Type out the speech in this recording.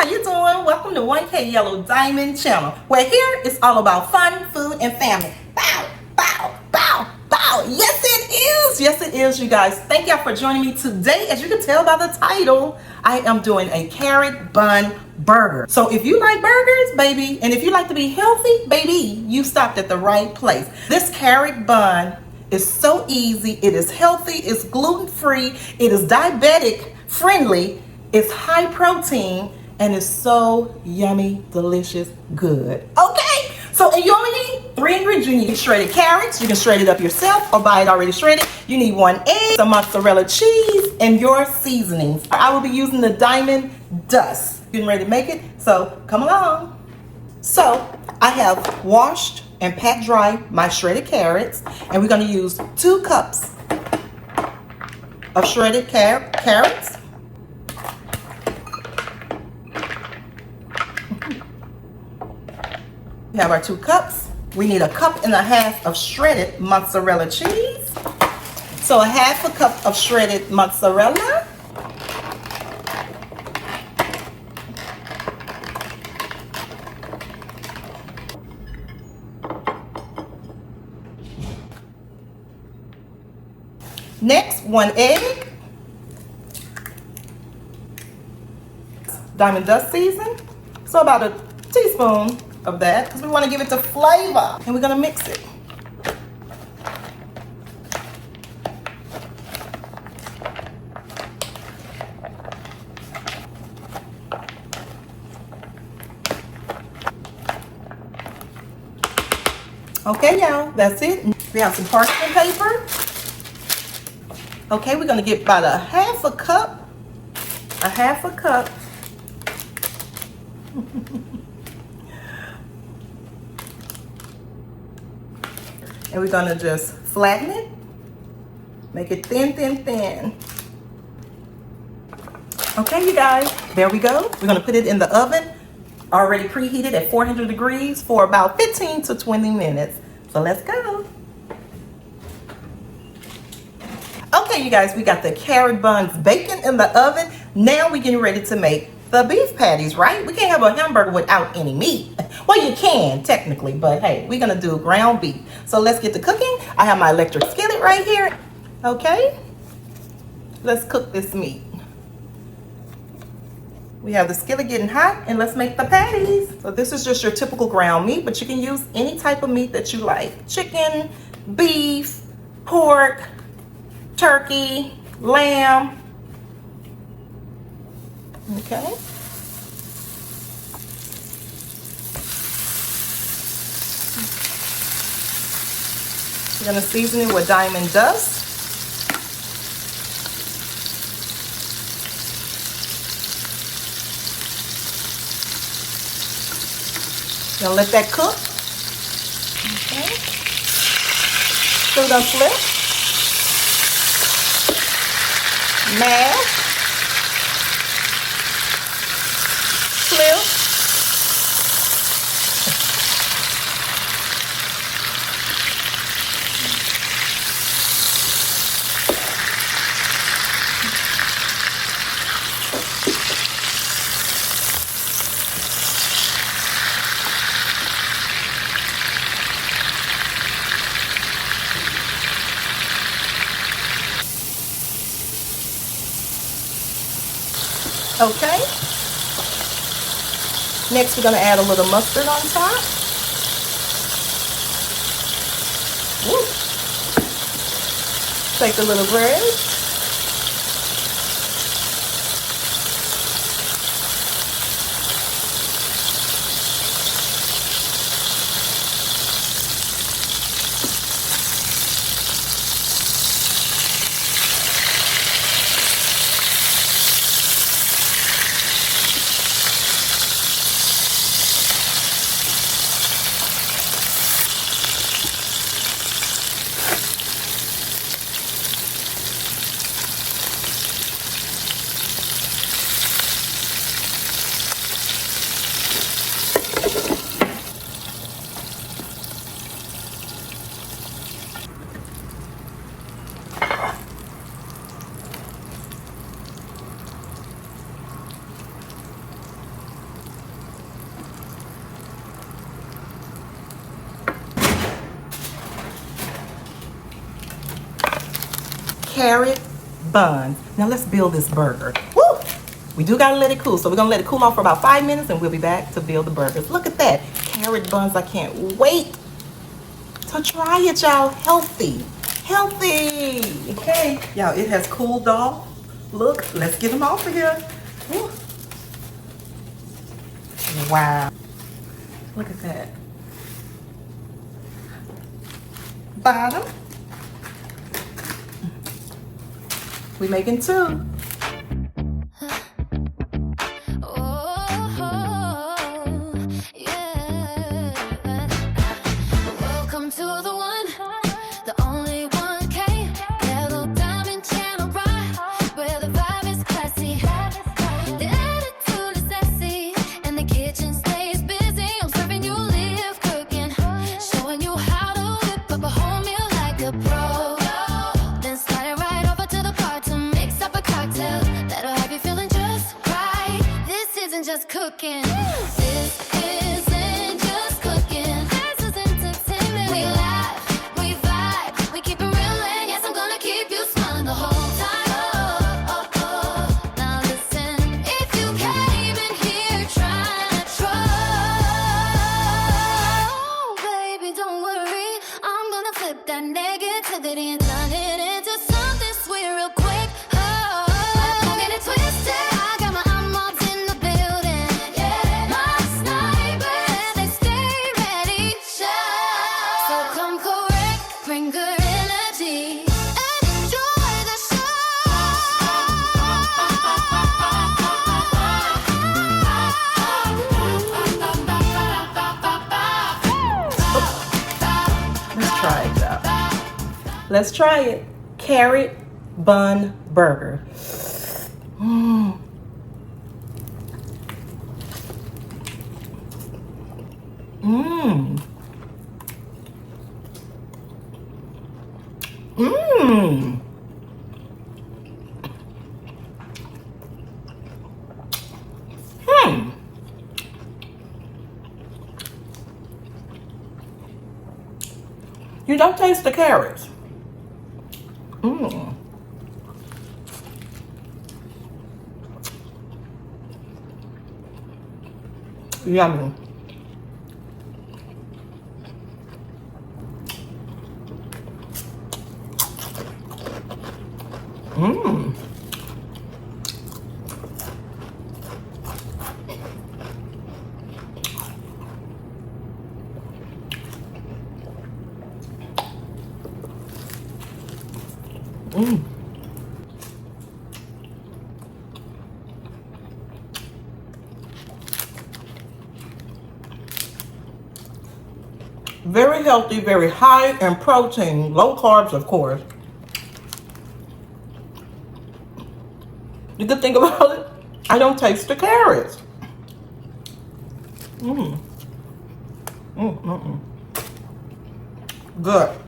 how you doing? Welcome to 1K Yellow Diamond channel, where here it's all about fun, food, and family. Bow, bow, bow, bow. Yes, it is. Yes, it is, you guys. Thank y'all for joining me today. As you can tell by the title, I am doing a carrot bun burger. So if you like burgers, baby, and if you like to be healthy, baby, you stopped at the right place. This carrot bun is so easy. It is healthy. It's gluten-free. It is diabetic friendly. It's high protein and it's so yummy, delicious, good. Okay, so and you only need 3 ingredients. You need shredded carrots. You can shred it up yourself or buy it already shredded. You need 1 egg, some mozzarella cheese, and your seasonings. I will be using the diamond dust. Getting ready to make it, so come along. So I have washed and pat dry my shredded carrots, and we're going to use 2 cups of shredded carrots. We have our 2 cups. We need 1.5 cups of shredded mozzarella cheese. So 1/2 cup of shredded mozzarella. Next, 1 egg. Diamond dust season. So about a teaspoon of that, because we want to give it the flavor, and we're going to mix it. Okay, y'all, that's it. We have some parchment paper. Okay, we're going to get about 1/2 cup. 1/2 cup. And we're going to just flatten it. Make it thin, thin, thin. Okay, you guys, there we go. We're going to put it in the oven, already preheated at 400 degrees for about 15 to 20 minutes. So let's go. Okay, you guys, we got the carrot buns baking in the oven. Now we're getting ready to make the beef patties, right? We can't have a hamburger without any meat. Well, you can technically, but hey, we're gonna do ground beef. So let's get to cooking. I have my electric skillet right here. Okay, let's cook this meat. We have the skillet getting hot, and let's make the patties. So this is just your typical ground meat, but you can use any type of meat that you like. Chicken, beef, pork, turkey, lamb. Okay. We're going to season it with diamond dust. Gonna let that cook. Okay. So we're gonna flip. Mash. Flip. Okay. Next, we're going to add a little mustard on top. Woo. Take a little bread. carrot buns. Now let's build this burger. Woo! We do gotta let it cool, so we're gonna let it cool off for about 5 minutes and we'll be back to build the burgers. Look at that, carrot buns. I can't wait to try it, y'all. Healthy. Okay, y'all, it has cooled off. Look, let's get them off of here. Woo. Wow. Look at that. Bottom. We making 2. Just cooking. This isn't just cooking. This is entertainment. We laugh, we vibe, we keep it real, and yes, I'm gonna keep you smiling the whole time. Now listen, if you came in here trying to troll, baby, don't worry, I'm gonna flip that negativity and turn it into something sweet real quick. Don't get it twisted. Let's try it. Carrot bun burger. Mmm. Mmm. Mmm. You don't taste the carrots. Mmm. Yummy. Mmm. Mmm. Very healthy, very high in protein, low carbs, of course. The good thing about it, I don't taste the carrots. Good.